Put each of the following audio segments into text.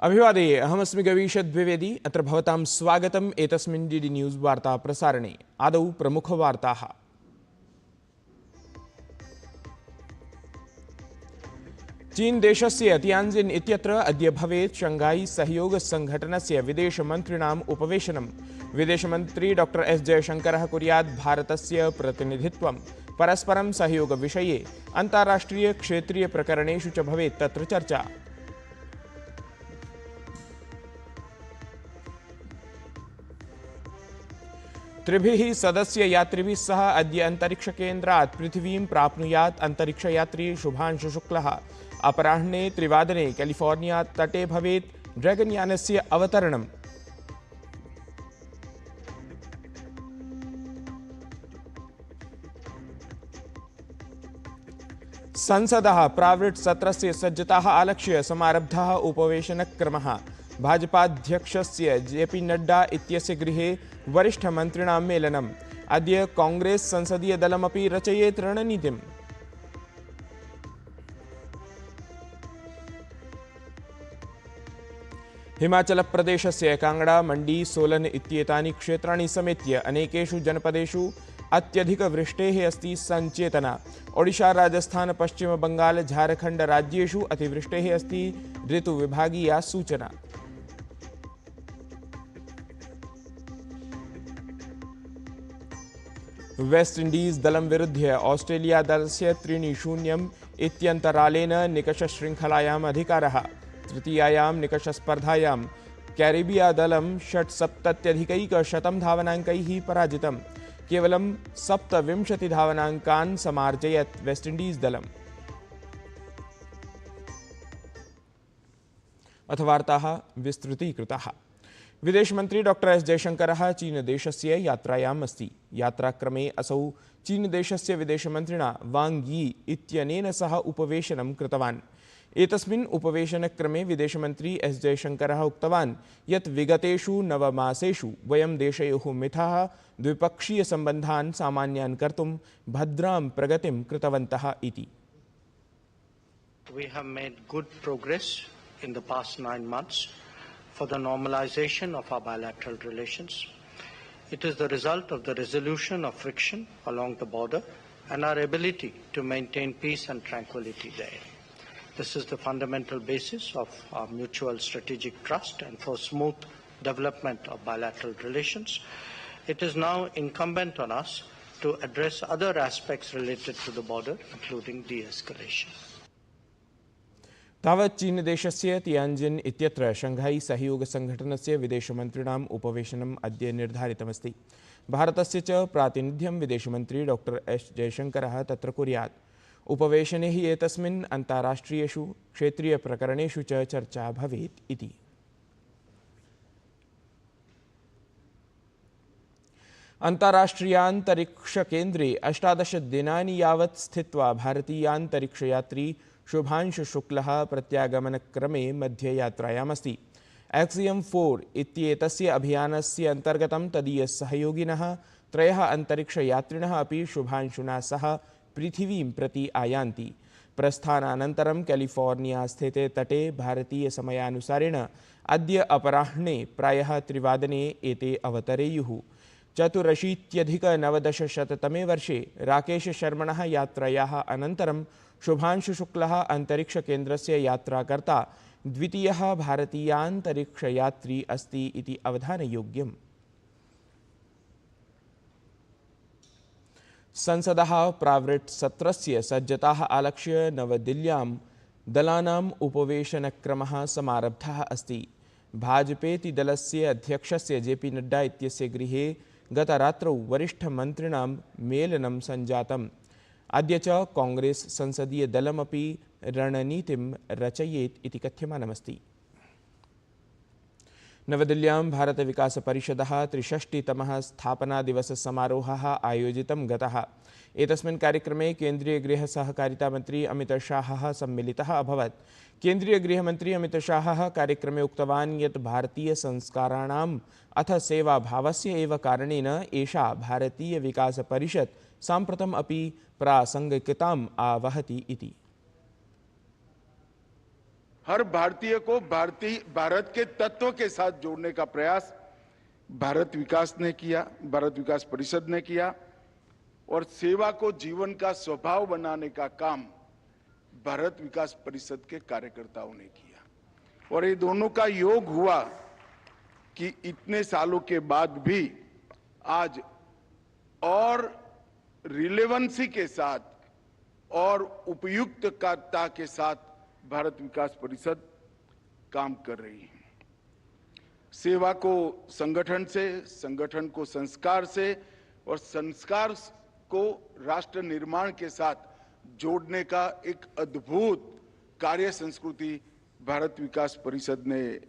अभिवादे अहमस्मि गवीश द्विवेदी अत्र भवतां स्वागतम् एतस्मिन् डीडी न्यूज़ वार्ता प्रसारणे। आदौ प्रमुखवार्ताः। चीन देशस्य तियान्जिन् इत्यत्र अद्य भवेत् शंघाई सहयोग संघटनस्य विदेशमन्त्रिणाम् उपवेशनम्। विदेशमन्त्री डॉ एस जयशंकरः कुर्यात् भारतस्य प्रतिनिधित्वम्। परस्परं सहयोगविषये अन्ताराष्ट्रिय क्षेत्रीय प्रकरणेषु च भवेत् तत्र चर्चा। त्रिभिः सदस्ययात्रिभिः सह अद्य अन्तरिक्षकेन्द्रात् पृथिवीं प्राप्नुयात् अन्तरिक्षयात्री शुभांशु शुक्लः। अपराह्ने 3 वादने कैलिफोर्निया तटे भवेत् ड्रैगनयानस्य अवतरणम्। संसदः प्रावृट् सत्रस्य सज्जताः आलक्ष्य समारब्धः उपवेशनक्रमः। भाजपाध्यक्षस्य जेपी नड्डा इत्यस्य गृहे वरिष्ठमन्त्रिणां मेलनम्। अद्य कांग्रेस संसदीय दलमपि रचयेत् रणनीतिम्। हिमाचलप्रदेशस्य कांगड़ा, मंडी, सोलन इत्येतानि क्षेत्राणि समेत्य अनेकेषु जनपदेषु अत्यधिकवृष्टेः अस्ति संचेतना। ओडिशा, राजस्थान, पश्चिम बंगाल, झारखंड राज्येषु अतिवृष्टेः अस्ति ऋतुविभागीया सूचना। वेस्ट इंडीज दलं विरुध्य ऑस्ट्रेलिया दलस्य 3-0 इत्यन्तरालेन निकषशृङ्खलायाम् अधिकारः। तृतीयायां निकषस्पर्धायां कैरिबिया दलं 670 धावनाङ्कैः पराजितम्। केवलं 27 धावनाङ्कान् समार्जयत् वेस्ट इंडीज दलम्। अथ वार्ताः विस्तृतीकृताः। विदेशमन्त्री डॉ एस जयशंकरः चीनदेशस्य यात्रायाम् अस्ति। यात्राक्रमे असौ चीनदेशस्य विदेशमन्त्रिणा वांग यी इत्यनेन सह उपवेशनं कृतवान्। एतस्मिन् उपवेशनक्रमे विदेशमन्त्री एस जयशंकरः उक्तवान् यत् विगतेषु 9 मासेषु वयं देशयोः मिथः द्विपक्षीयसम्बन्धान् सामान्यान् कर्तुं भद्रां प्रगतिं कृतवन्तः इति। We have made good progress in the past 9 months for the normalization of our bilateral relations. It is the result of the resolution of friction along the border and our ability to maintain peace and tranquility there. This is the fundamental basis of our mutual strategic trust and for smooth development of bilateral relations. It is now incumbent on us to address other aspects related to the border, including de-escalation. तावत् चीनदेशस्य तियान्जिन् इत्यत्र Shanghai सहयोग संघटनस्य विदेशमन्त्रिणाम् उपवेशनम् अद्य निर्धारितमस्ति। भारतस्य च प्रातिनिध्यं विदेशमन्त्री डॉ S जयशंकरः तत्र कुर्यात्। उपवेशने हि एतस्मिन् अन्ताराष्ट्रियेषु क्षेत्रीयप्रकरणेषु च चर्चा भवेत् इति। अन्ताराष्ट्रियान्तरिक्षकेन्द्रे 18 दिनानि यावत् स्थित्वा भारतीयान्तरिक्षयात्री शुभांशु शुक्लः प्रत्यागमनक्रमे मध्ययात्रायामस्ति। एक्सियम 4 इत्येतस्य अभियानस्य अन्तर्गतं तदीयसहयोगिनः 3 अन्तरिक्षयात्रिणः अपि शुभांशुना सह पृथिवीं प्रति आयान्ति। प्रस्थानानन्तरं कैलिफोर्निया स्थिते तटे भारतीयसमयानुसारेण अद्य अपराह्ने प्रायः 3 वादने एते अवतरेयुः। 84-1900 वर्षे राकेश शर्मणः यात्रायाः अनन्तरं शुभांशु शुक्लः अन्तरिक्षकेन्द्रस्य यात्राकर्ता द्वितीयः भारतीयान्तरिक्षयात्री अस्ति इति अवधानयोग्यम्। संसदः प्रावृट् सत्रस्य सज्जताः आलक्ष्य नवदिल्ल्यां दलानाम् उपवेशनक्रमः समारब्धः अस्ति। भाजपेति दलस्य अध्यक्षस्य जेपी नड्डा इत्यस्य गृहे गतरात्रौ वरिष्ठमन्त्रिणां मेलनं सञ्जातम्। अद्य च कांग्रेस संसदीय दलमपि रणनीतिं रचयेत् इति कथ्यमानमस्ति। नवदिल्ल्यां भारतविकासपरिषदः 63तमः स्थापनादिवससमारोहः आयोजितं गतः। एतस्मिन् कार्यक्रमे केन्द्रीय गृहसहकारिता मन्त्री अमितशाहः सम्मिलितः अभवत्। केन्द्रीय गृहमन्त्री अमितशाहः कार्यक्रमे उक्तवान् यत् भारतीयसंस्काराणाम् अथ सेवाभावस्य एव कारणेन एषा भारतीयविकासपरिषत् साम्प्रतम् अपि प्रासङ्गिकताम् आवहति इति। हर भारतीय को भारत के तत्व के साथ जोड़ने का प्रयास भारत विकास परिषद ने किया और सेवा को जीवन का स्वभाव बनाने का काम भारत विकास परिषद के कार्यकर्ताओं ने किया। और ये दोनों का योग हुआ कि इतने सालों के बाद भी आज और रिलेवेंसी के साथ और उपयुक्तता के साथ भारत विकास परिषद काम कर रही है। सेवा को संगठन से, संगठन को संस्कार से और संस्कार को राष्ट्र निर्माण के साथ जोड़ने का एक अद्भुत कार्य संस्कृति भारत विकास परिषद ने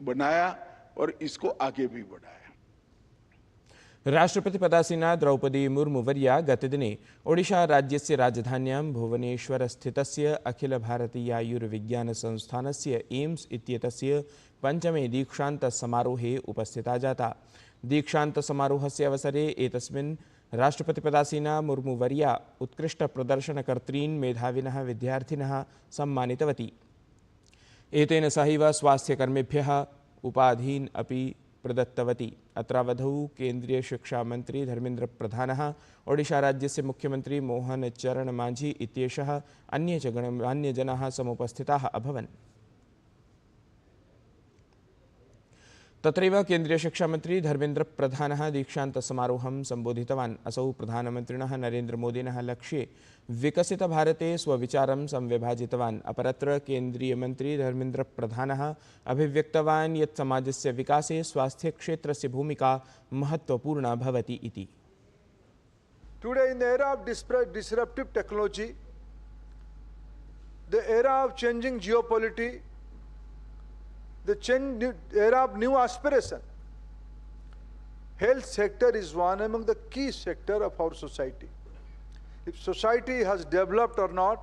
बनाया और इसको आगे भी बढ़ाया। राष्ट्रपति पदासीना द्रौपदी मुर्मु वर्या गतदिने ओडिशा राज्यस्य राजधान्यां भुवनेश्वरस्थितस्य अखिल भारतीयायुर्विज्ञानसंस्थानस्य एम्स इत्येतस्य पञ्चमे दीक्षान्तसमारोहे उपस्थिता जाता। दीक्षान्तसमारोहस्य अवसरे एतस्मिन् राष्ट्रपतिपदासीना मुर्मु वर्या उत्कृष्टप्रदर्शनकर्तॄन् मेधाविनः विद्यार्थिनः सम्मानितवती। एतेन सहैव स्वास्थ्यकर्मिभ्यः उपाधीन् अपि प्रदत्तवती। अत्रावधौ केन्द्रीय शिक्षा मंत्री धर्मेन्द्र प्रधानः, ओडिशा राज्यस्य मुख्यमंत्री मोहन चरण मांझी इत्येषः अन्ये च गणमान्यजनाः समुपस्थिताः अभवन्। तत्रैव केन्द्रीय शिक्षा मंत्री धर्मेन्द्र प्रधानः दीक्षान्तसमारोहं सम्बोधितवान्। असौ प्रधानमन्त्रिणः नरेन्द्र मोदिनः लक्ष्ये विकसित भारते स्वविचारं संविभाजितवान्। अपरत्र केन्द्रीय मंत्री धर्मेन्द्र प्रधानः अभिव्यक्तवान् यत् समाजस्य विकासे स्वास्थ्यक्षेत्रस्य भूमिका महत्वपूर्णा भवति इति। Today, in the era of disruptive technology, the era of changing geopolitics, the era of new aspiration, health sector is one among the key sector of our society. If society has developed or not,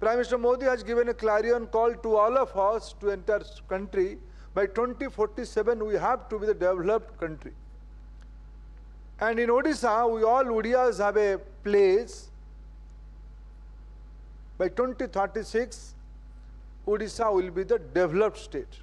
Prime Minister Modi has given a clarion call to all of us to enter country. By 2047, we have to be the developed country. And in Odisha, we all Odiyas have a place. By 2036, Odisha will be the developed state.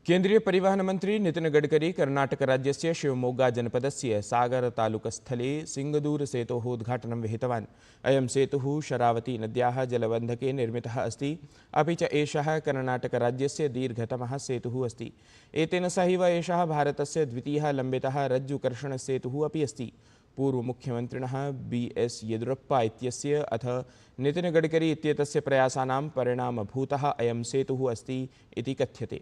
केन्द्रीय परिवहन मंत्री नितिन गडकरी कर्नाटक राज्यस्य शिवमोग्गा जनपदस्य सागर तालुकस्थले सिंगदूर सेतोः उद्घाटनं विहितवान्। अयं सेतुः शरावती नद्याः जलबन्धके निर्मितः अस्ति, अपि च एषः कर्नाटक राज्यस्य दीर्घतमः सेतुः अस्ति। एतेन सहैव एषः भारतस्य द्वितीयः लम्बितः रज्जुकर्षणसेतुः अपि अस्ति। पूर्वमुख्यमन्त्रिणः BS येदियुरप्पा इत्यस्य अथ नितिन गडकरी इत्येतस्य प्रयासानां परिणामभूतः अयं सेतुः अस्ति इति कथ्यते।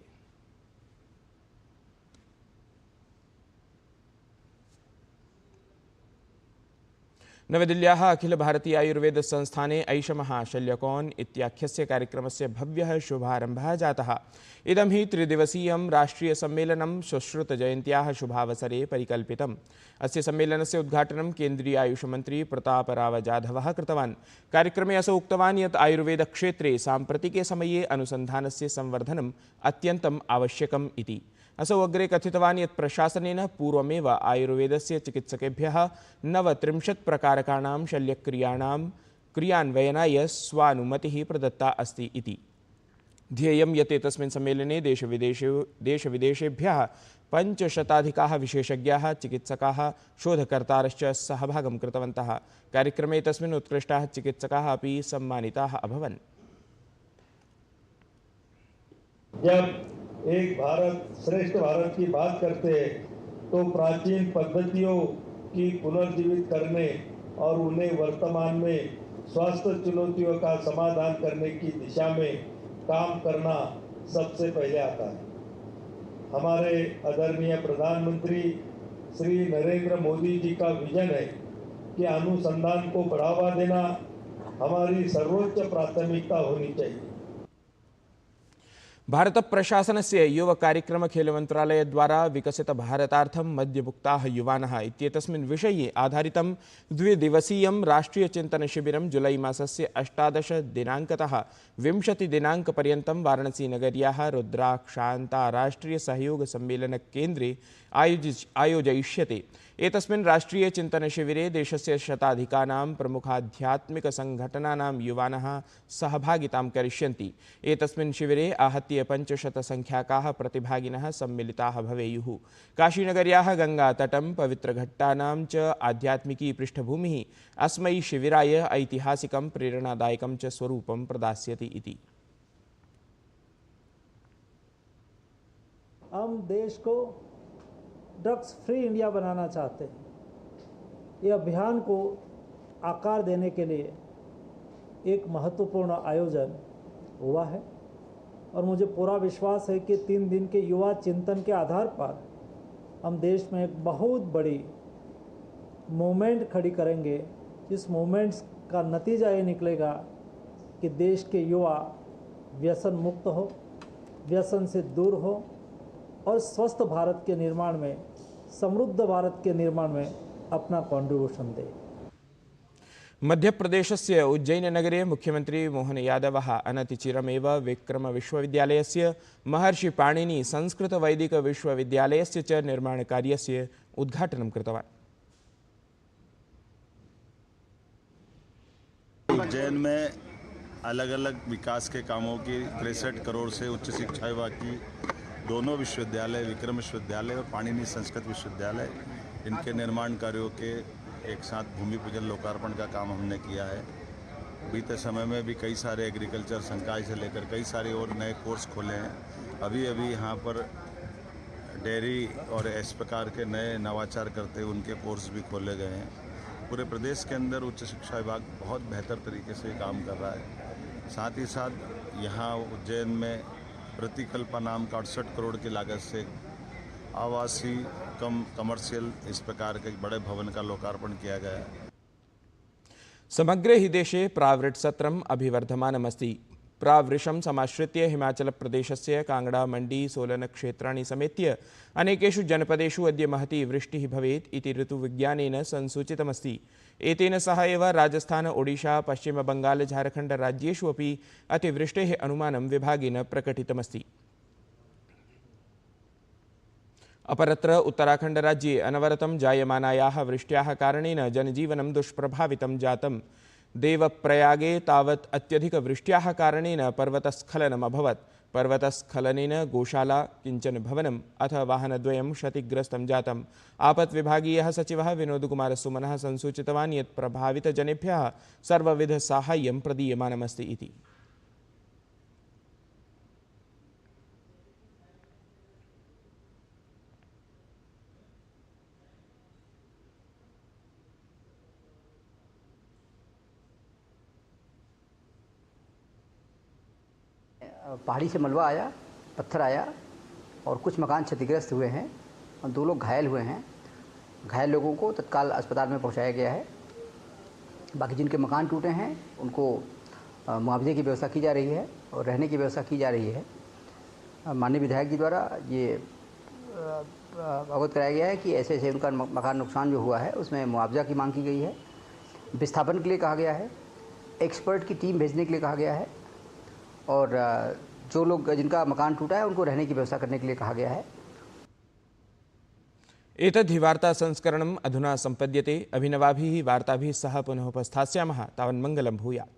नवदिल्ल्याः अखिल भारतीय आयुर्वेद संस्थाने ऐषमः शल्यकौन् इत्याख्यस्य कार्यक्रमस्य भव्यः शुभारम्भः जातः। इदं हि त्रिदिवसीयं राष्ट्रियसम्मेलनं सुश्रुतजयन्त्याः शुभावसरे परिकल्पितम्। अस्य सम्मेलनस्य उद्घाटनं केन्द्रीय आयुषमन्त्री प्रतापराव जाधवः कृतवान्। कार्यक्रमे असौ उक्तवान् यत् आयुर्वेदक्षेत्रे साम्प्रतिके समये अनुसन्धानस्य संवर्धनम् अत्यन्तम् आवश्यकम् इति। असौ अग्रे कथितवान् यत् प्रशासनेन पूर्वमेव आयुर्वेदस्य चिकित्सकेभ्यः 39 प्रकारकाणां शल्यक्रियाणां क्रियान्वयनाय स्वानुमतिः प्रदत्ता अस्ति इति। ध्येयं यत् एतस्मिन् सम्मेलने देशविदेशेभ्यः 500 विशेषज्ञाः, चिकित्सकाः, शोधकर्तारश्च सहभागं कृतवन्तः। कार्यक्रमे तस्मिन् उत्कृष्टाः चिकित्सकाः अपि सम्मानिताः अभवन्। एक भारत श्रेष्ठ भारत की बात करते हैं तो प्राचीन पद्धतियों की पुनर्जीवित करने और उन्हें वर्तमान में स्वास्थ्य चुनौतियों का समाधान करने की दिशा में काम करना सबसे पहले आता है। हमारे आदरणीय प्रधानमंत्री श्री नरेंद्र मोदी जी का विजन है कि अनुसंधान को बढ़ावा देना हमारी सर्वोच्च प्राथमिकता होनी चाहिए। भारतप्रशासनस्य युवकार्यक्रमखेलमन्त्रालयद्वारा विकसितभारतार्थं मद्यमुक्ताः युवानः इत्येतस्मिन् विषये आधारितं द्विदिवसीयं राष्ट्रियचिन्तनशिबिरं जुलै मासस्य 18 दिनाङ्कतः 20 दिनाङ्कपर्यन्तं वाराणसीनगर्याः रुद्राक्षान्ताराष्ट्रियसहयोगसम्मेलनकेन्द्रे आयोजयिष्यते। एतस्मिन् राष्ट्रियचिन्तनशिबिरे देशस्य शताधिकानां प्रमुखाध्यात्मिकसङ्घटनानां युवानः सहभागितां करिष्यन्ति। एतस्मिन् शिबिरे आहत्य 500 संख्याकाः प्रतिभागिनः सम्मिलिताः भवेयुः। काशीनगर्याः गङ्गातटं पवित्रघट्टानां च आध्यात्मिकी पृष्ठभूमिः अस्मै शिबिराय ऐतिहासिकं प्रेरणादायकं च स्वरूपं प्रदास्यति इति। हम देश को ड्रग्स फ्री इंडिया बनाना चाहते हैं। ये अभियान को आकार देने के लिए एक महत्वपूर्ण आयोजन हुआ है और मुझे पूरा विश्वास है कि 3 दिन के युवा चिंतन के आधार पर हम देश में एक बहुत बड़ी मूवमेंट खड़ी करेंगे। इस मूवमेंट का नतीजा ये निकलेगा कि देश के युवा व्यसन मुक्त हो, व्यसन से दूर हो और स्वस्थ भारत के निर्माण में, समृद्ध भारत के निर्माण में अपना कॉन्ट्रिब्यूशन दे। मध्यप्रदेशस्य उज्जैननगरे मुख्यमंत्री मोहन यादवः अनतिचिरमेव विक्रमविश्वविद्यालयस्य महर्षि पाणिनि संस्कृतवैदिकविश्वविद्यालयस्य च निर्माणकार्यस्य उद्घाटनं कृतवान्। उज्जैन में अलग अलग विकास के कामों की 63 करोड़ से उच्च शिक्षा विभाग की दोनों विश्वविद्यालय, विक्रम विश्वविद्यालय और पाणिनि संस्कृत विश्वविद्यालय, इनके निर्माण कार्यों के एक साथ भूमि पूजन लोकार्पण का काम हमने किया है। बीते समय में भी कई सारे एग्रीकल्चर संकाय से लेकर कई सारे और नए कोर्स खोले हैं। अभी यहाँ पर डेयरी और इस प्रकार के नए नवाचार करते हुए उनके कोर्स भी खोले गए हैं। पूरे प्रदेश के अंदर उच्च शिक्षा विभाग बहुत बेहतर तरीके से काम कर रहा है। साथ ही साथ यहाँ उज्जैन में प्रतिकल्पा नाम का 68 करोड़ की लागत से आवासीय कमर्शियल इस प्रकार के बड़े भवन का लोकार्पण किया गया है। समग्रे हि देशे प्रावृट्सत्रम् अभिवर्धमानमस्ति। प्रावृषं समाश्रित्य हिमाचलप्रदेशस्य कांगड़ा, मंडी, सोलन क्षेत्राणि समेत्य अनेकेषु जनपदेषु अद्य महती वृष्टिः भवेत् इति ऋतुविज्ञानेन संसूचितमस्ति। एतेन सह एव राजस्थान, ओडिशा, पश्चिमबंगाल, झारखंड राज्येषु अपि अतिवृष्टेः अनुमानं विभागेन प्रकटितमस्ति। अपरत्र उत्तराखंड राज्ये अनवरतं जायमानायाः वृष्ट्याः कारणेन जनजीवनं दुष्प्रभावितं जातम्। देवप्रयागे तावत् अत्यधिकवृष्ट्याः कारणेन पर्वतस्खलनम् अभवत्। पर्वतस्खलनेन गोशाला, किञ्चन भवनम् अथ वाहनद्वयं क्षतिग्रस्तं जातम्। आपद्विभागीयः सचिवः विनोदकुमार सुमनः संसूचितवान् यत् प्रभावितजनेभ्यः सर्वविधसाहाय्यं प्रदीयमानमस्ति इति। पहाड़ी से मलबा आया, पत्थर आया और कुछ मकान क्षतिग्रस्त हुए हैं और 2 लोग घायल हुए हैं। घायल लोगों को तत्काल अस्पताल में पहुंचाया गया है। बाकी जिनके मकान टूटे हैं उनको मुआवजे की व्यवस्था की जा रही है और रहने की व्यवस्था की जा रही है। माननीय विधायक जी द्वारा ये अवगत कराया गया है कि ऐसे ऐसे उनका मकान नुकसान जो हुआ है उसमें मुआवजा की मांग की गई है। विस्थापन के लिए कहा गया है, एक्सपर्ट की टीम भेजने के लिए कहा गया है और जो लोग जिनका मकान टूटा है उनको रहने की व्यवस्था करने के लिए कहा गया है। एतद्धि वार्ता संस्करणम् अधुना सम्पद्यते। अभिनवाभिः वार्ताभिः सह पुनः उपस्थास्यामः। तावन् मङ्गलं भूयात्।